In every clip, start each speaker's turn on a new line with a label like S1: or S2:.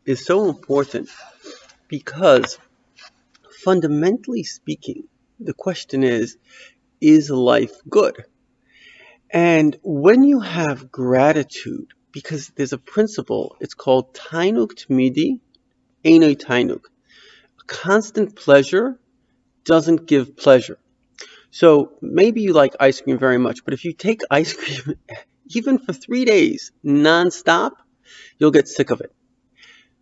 S1: is so important because fundamentally speaking, the question is life good? And when you have gratitude, because there's a principle, it's called Tainuk Tmidi, Einoi Tainuk. Constant pleasure doesn't give pleasure. So maybe you like ice cream very much, but if you take ice cream even for 3 days nonstop, you'll get sick of it.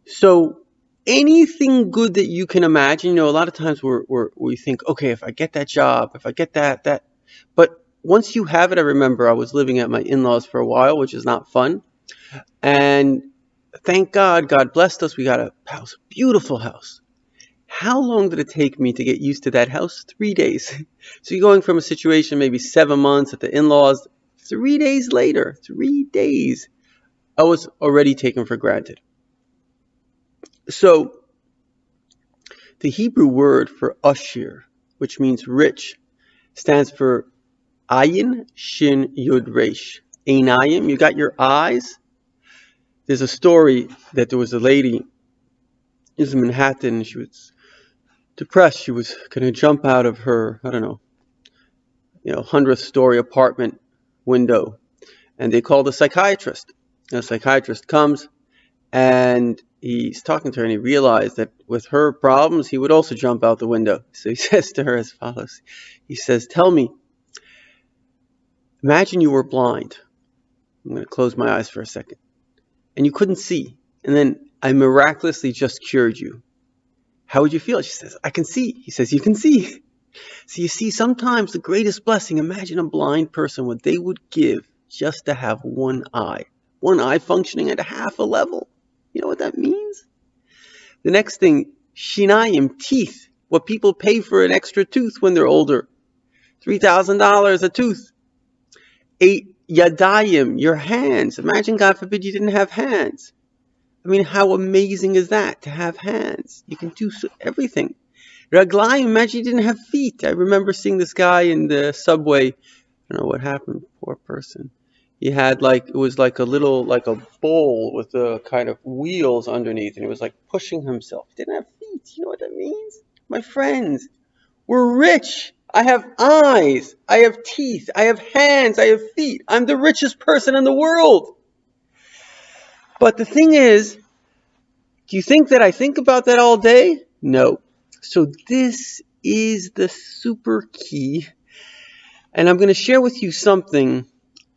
S1: So anything good that you can imagine, a lot of times we think, okay, if I get that job, if I get that, but once you have it, I remember I was living at my in-laws for a while, which is not fun. And thank God, God blessed us. We got a house, beautiful house. How long did it take me to get used to that house? 3 days. So you're going from a situation maybe 7 months at the in-laws. 3 days later, 3 days, I was already taken for granted. So the Hebrew word for Ashir, which means rich, stands for Ayin Shin Yud Resh. Einayim, you got your eyes. There's a story that there was a lady in Manhattan. She was depressed. She was going to jump out of her, I don't know, 100th story apartment window. And they called a psychiatrist. And the psychiatrist comes and he's talking to her, and he realized that with her problems, he would also jump out the window. So he says to her as follows. He says, tell me, imagine you were blind. I'm going to close my eyes for a second. And you couldn't see. And then I miraculously just cured you. How would you feel? She says, I can see. He says, you can see. So you see, sometimes the greatest blessing, imagine a blind person, what they would give just to have one eye functioning at half a level. You know what that means? The next thing, shinayim, teeth, what people pay for an extra tooth when they're older. $3,000 a tooth. 8 yadayim, your hands. Imagine, God forbid, you didn't have hands. I mean, how amazing is that, to have hands? You can do everything. Raglayim, imagine you didn't have feet. I remember seeing this guy in the subway. I don't know what happened, poor person. He had it was like a bowl with the kind of wheels underneath, and he was like pushing himself. He didn't have feet. You know what that means? My friends, we're rich. I have eyes. I have teeth. I have hands. I have feet. I'm the richest person in the world. But the thing is, do you think that I think about that all day? No. So this is the super key. And I'm going to share with you something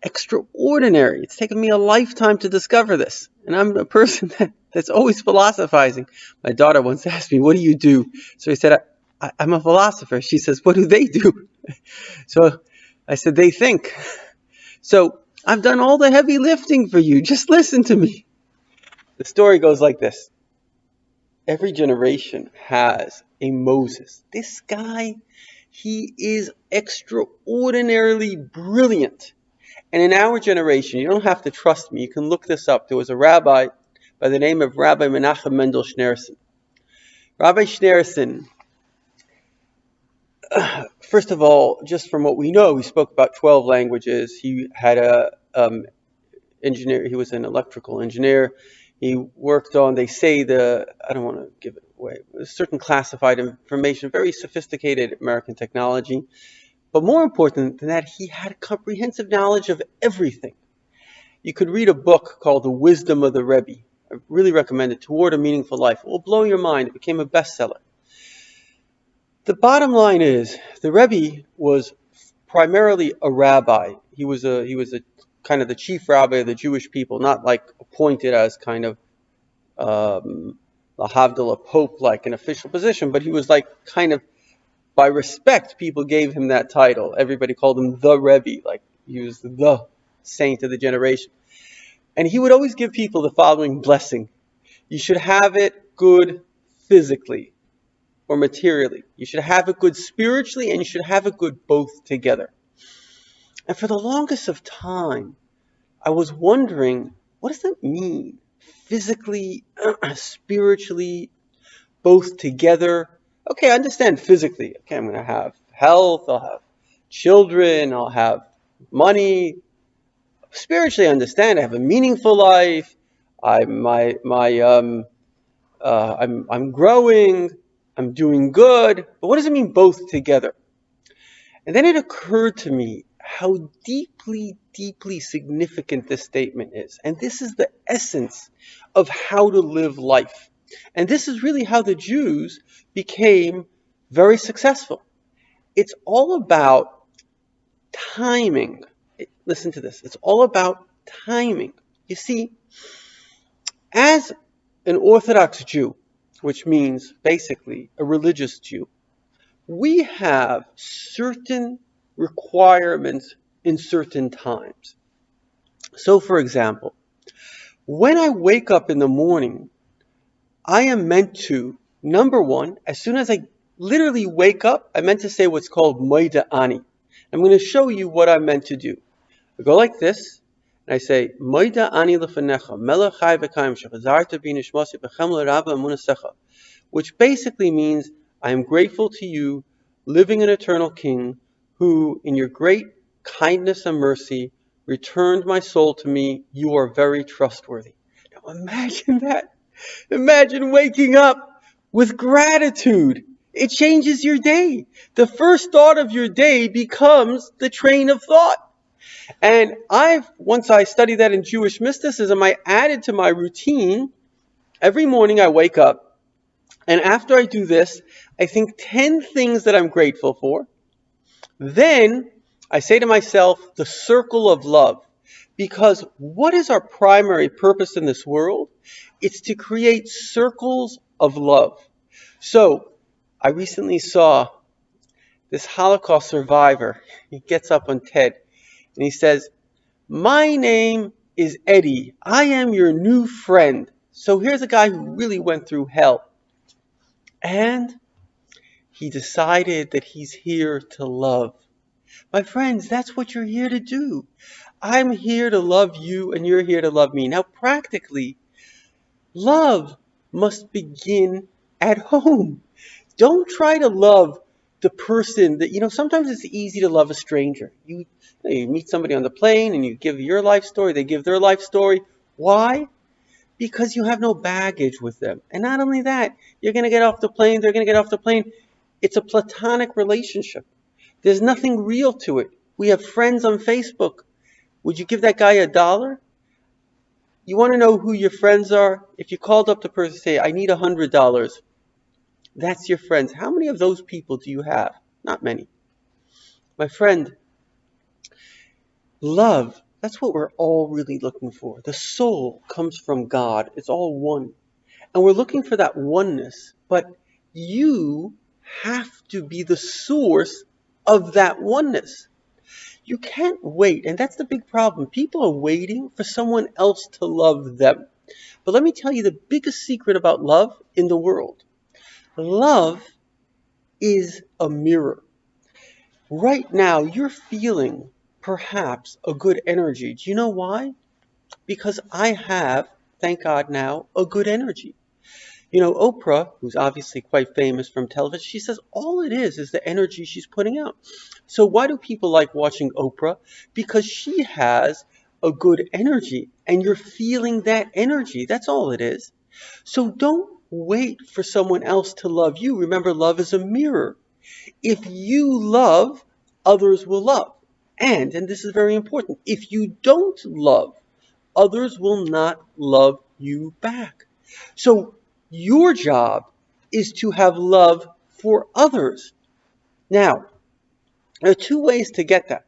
S1: extraordinary. It's taken me a lifetime to discover this. And I'm a person that's always philosophizing. My daughter once asked me, what do you do? So I said, I'm a philosopher. She says, what do they do? So I said, they think. So I've done all the heavy lifting for you. Just listen to me. The story goes like this. Every generation has a Moses. This guy, he is extraordinarily brilliant. And in our generation, you don't have to trust me. You can look this up. There was a rabbi by the name of Rabbi Menachem Mendel Schneerson. Rabbi Schneerson, first of all, just from what we know, he spoke about 12 languages. He had engineer. He was an electrical engineer. He worked on, they say I don't want to give it away, certain classified information, very sophisticated American technology. But more important than that, he had a comprehensive knowledge of everything. You could read a book called The Wisdom of the Rebbe. I really recommend it, Toward a Meaningful Life. It will blow your mind. It became a bestseller. The bottom line is, the Rebbe was primarily a rabbi. He was a kind of the chief rabbi of the Jewish people, not like appointed as kind of Havdalah Pope, like an official position, but he was like kind of, by respect, people gave him that title. Everybody called him the Rebbe, like he was the saint of the generation. And he would always give people the following blessing. You should have it good physically or materially. You should have it good spiritually, and you should have it good both together. And for the longest of time, I was wondering, what does that mean? Physically, spiritually, both together. Okay, I understand physically. Okay, I'm going to have health, I'll have children, I'll have money. Spiritually, I understand I have a meaningful life. I'm growing, I'm doing good. But what does it mean both together? And then it occurred to me how deeply, deeply significant this statement is. And this is the essence of how to live life. And this is really how the Jews became very successful. It's all about timing. Listen to this. It's all about timing. You see, as an Orthodox Jew, which means basically a religious Jew, we have certain requirements in certain times. So, for example, when I wake up in the morning, I am meant to, number one, as soon as I literally wake up, I'm meant to say what's called Moida Ani. I'm going to show you what I'm meant to do. I go like this, and I say, Moida Ani lefanecha, melech chai v'kaim shechazarta bi nishmasi b'chem l'rava emunasecha, which basically means, I am grateful to you, living an eternal King, who, in your great kindness and mercy, returned my soul to me. You are very trustworthy. Now imagine that. Imagine waking up with gratitude. It changes your day. The first thought of your day becomes the train of thought. And once I studied that in Jewish mysticism, I added to my routine. Every morning I wake up, and after I do this, I think 10 things that I'm grateful for. Then I say to myself, the circle of love. Because what is our primary purpose in this world? It's to create circles of love. So I recently saw this Holocaust survivor. He gets up on TED and he says, my name is Eddie. I am your new friend. So here's a guy who really went through hell. And he decided that he's here to love. My friends, that's what you're here to do. I'm here to love you and you're here to love me. Now, practically, love must begin at home. Don't try to love the person that, sometimes it's easy to love a stranger. You meet somebody on the plane and you give your life story, they give their life story. Why? Because you have no baggage with them. And not only that, you're going to get off the plane, they're going to get off the plane. It's a platonic relationship. There's nothing real to it. We have friends on Facebook. Would you give that guy $1? You want to know who your friends are? If you called up the person and say, I need $100, that's your friends. How many of those people do you have? Not many. My friend, love, that's what we're all really looking for. The soul comes from God. It's all one. And we're looking for that oneness. But you have to be the source of that oneness. You can't wait, and that's the big problem. People are waiting for someone else to love them. But let me tell you the biggest secret about love in the world. Love is a mirror. Right now, you're feeling perhaps a good energy. Do you know why? Because I have, thank God now, a good energy. Oprah, who's obviously quite famous from television, she says all it is the energy she's putting out. So why do people like watching Oprah? Because she has a good energy, and you're feeling that energy. That's all it is. So don't wait for someone else to love you. Remember, love is a mirror. If you love, others will love. And this is very important, if you don't love, others will not love you back. So your job is to have love for others. Now, there are two ways to get that.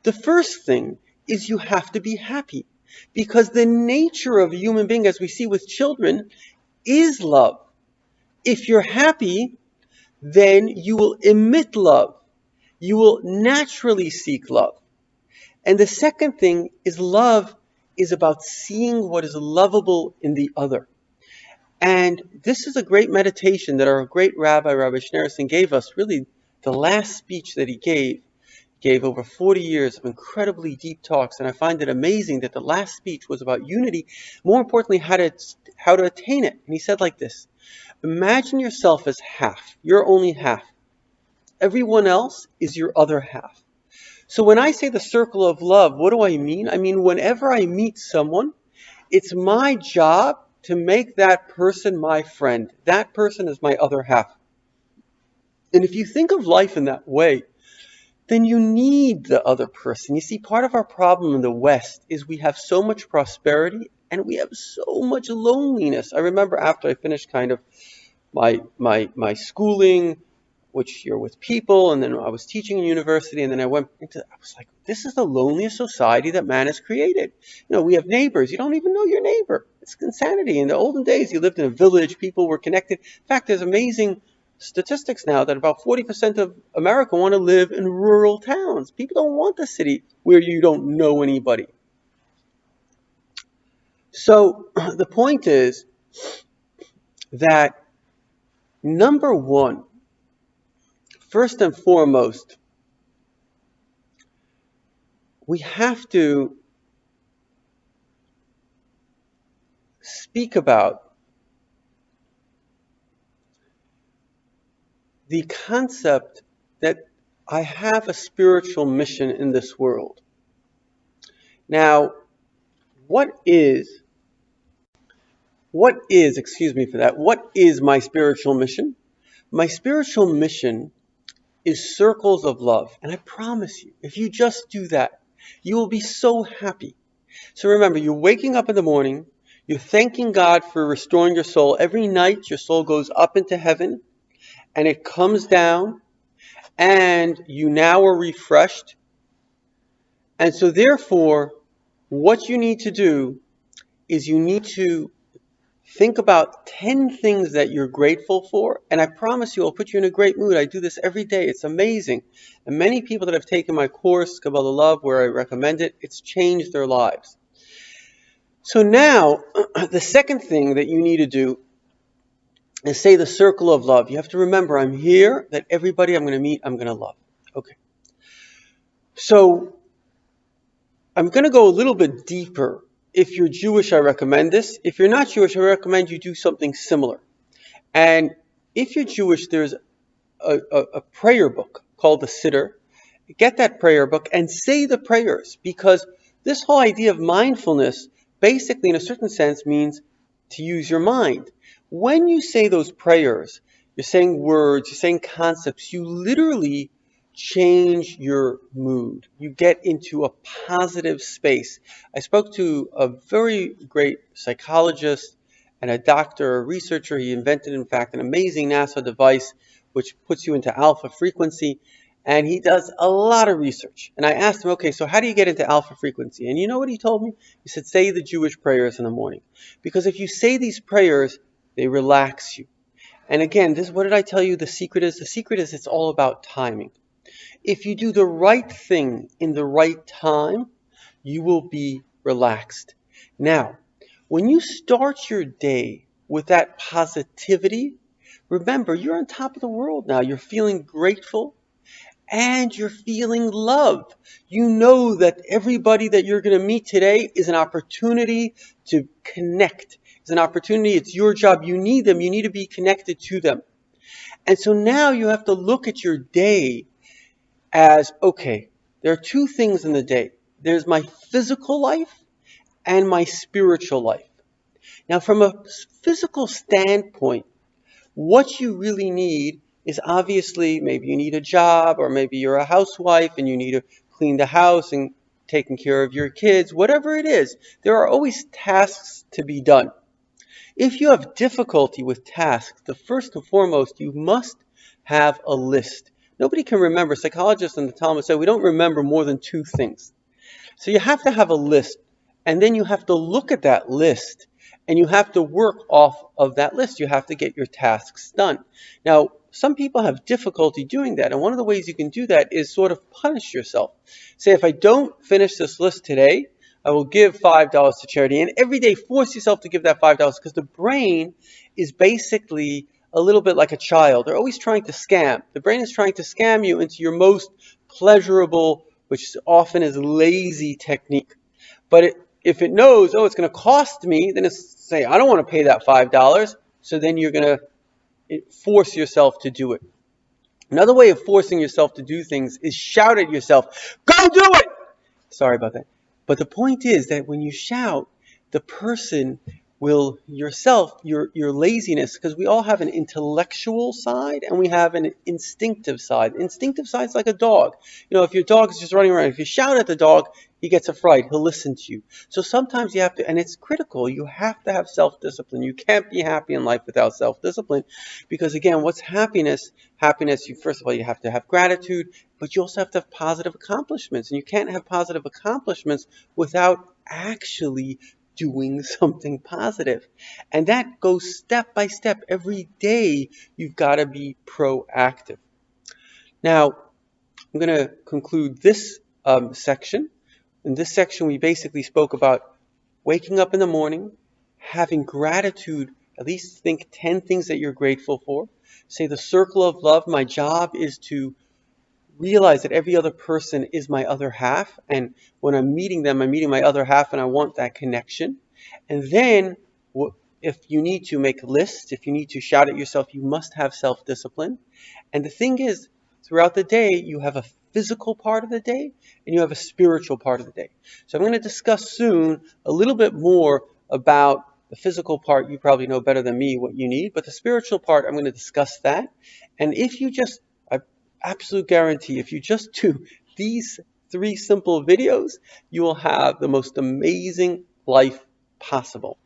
S1: The first thing is you have to be happy, because the nature of a human being, as we see with children, is love. If you're happy, then you will emit love. You will naturally seek love. And the second thing is love is about seeing what is lovable in the other. And this is a great meditation that our great Rabbi Schneerson, gave us, really the last speech that he gave over 40 years of incredibly deep talks. And I find it amazing that the last speech was about unity, more importantly, how to attain it. And he said like this: imagine yourself as half. You're only half. Everyone else is your other half. So when I say the circle of love, what do I mean? I mean, whenever I meet someone, it's my job to make that person my friend. That person is my other half. And if you think of life in that way, then you need the other person. You see, part of our problem in the West is we have so much prosperity and we have so much loneliness. I remember after I finished kind of my schooling, which you're with people, and then I was teaching in university, and then I was like, this is the loneliest society that man has created. We have neighbors. You don't even know your neighbor. It's insanity. In the olden days, you lived in a village, people were connected. In fact, there's amazing statistics now that about 40% of America want to live in rural towns. People don't want the city where you don't know anybody. So the point is that number one, first and foremost, we have to speak about the concept that I have a spiritual mission in this world. Now, what is what is my spiritual mission? My spiritual mission is circles of love. And I promise you, if you just do that, you will be so happy. So remember, you're waking up in the morning, you're thanking God for restoring your soul. Every night, your soul goes up into heaven, and it comes down, and you now are refreshed. And so therefore, what you need to do is you need to think about 10 things that you're grateful for, and I promise you, I'll put you in a great mood. I do this every day. It's amazing. And many people that have taken my course, Kabbalah Love, where I recommend it, it's changed their lives. So now, the second thing that you need to do is say the circle of love. You have to remember, I'm here, that everybody I'm going to meet, I'm going to love. Okay. So, I'm going to go a little bit deeper. If you're Jewish, I recommend this. If you're not Jewish, I recommend you do something similar. And if you're Jewish, there's a prayer book called the Siddur. Get that prayer book and say the prayers, because this whole idea of mindfulness basically, in a certain sense, means to use your mind. When you say those prayers, you're saying words, you're saying concepts, you literally change your mood. You get into a positive space. I spoke to a very great psychologist and a doctor, a researcher. He invented, in fact, an amazing NASA device which puts you into alpha frequency. And he does a lot of research. And I asked him, okay, so how do you get into alpha frequency? And you know what he told me? He said, say the Jewish prayers in the morning. Because if you say these prayers, they relax you. And again, what did I tell you the secret is? The secret is it's all about timing. If you do the right thing in the right time, you will be relaxed. Now, when you start your day with that positivity, remember, you're on top of the world now. You're feeling grateful. And you're feeling love. You know that everybody that you're going to meet today is an opportunity to connect. It's an opportunity. It's your job. You need them. You need to be connected to them. And so now you have to look at your day as, okay, there are two things in the day. There's my physical life and my spiritual life. Now, from a physical standpoint, what you really need is obviously maybe you need a job, or maybe you're a housewife and you need to clean the house and taking care of your kids, whatever it is. There are always tasks to be done. If you have difficulty with tasks, the first and foremost, you must have a list. Nobody can remember. Psychologists in the Talmud say we don't remember more than two things. So you have to have a list, and then you have to look at that list, and you have to work off of that list. You have to get your tasks done. Now, some people have difficulty doing that, and one of the ways you can do that is sort of punish yourself. Say, if I don't finish this list today, I will give $5 to charity. And every day, force yourself to give that $5, because the brain is basically a little bit like a child. They're always trying to scam. The brain is trying to scam you into your most pleasurable, which often is lazy technique. But if it knows, oh, it's going to cost me, then it's say, I don't want to pay that $5. So then you're going to force yourself to do it. Another way of forcing yourself to do things is shout at yourself, go do it! Sorry about that. But the point is that when you shout, the person will your laziness, because we all have an intellectual side and we have an instinctive side. Instinctive side's like a dog. If your dog is just running around, if you shout at the dog, he gets a fright, he'll listen to you. So sometimes you have to, and it's critical, you have to have self-discipline. You can't be happy in life without self-discipline, because again, what's happiness? Happiness, you first of all, you have to have gratitude, but you also have to have positive accomplishments, and you can't have positive accomplishments without actually doing something positive. And that goes step by step. Every day, you've got to be proactive. Now, I'm going to conclude this section. In this section, we basically spoke about waking up in the morning, having gratitude, at least think 10 things that you're grateful for. Say the circle of love. My job is to realize that every other person is my other half. And when I'm meeting them, I'm meeting my other half, and I want that connection. And then, if you need to make a list, if you need to shout at yourself, you must have self-discipline. And the thing is, throughout the day, you have a physical part of the day and you have a spiritual part of the day. So I'm going to discuss soon a little bit more about the physical part. You probably know better than me what you need, but the spiritual part, I'm going to discuss that. And if you just, I absolute guarantee, if you just do these 3 simple videos, you will have the most amazing life possible.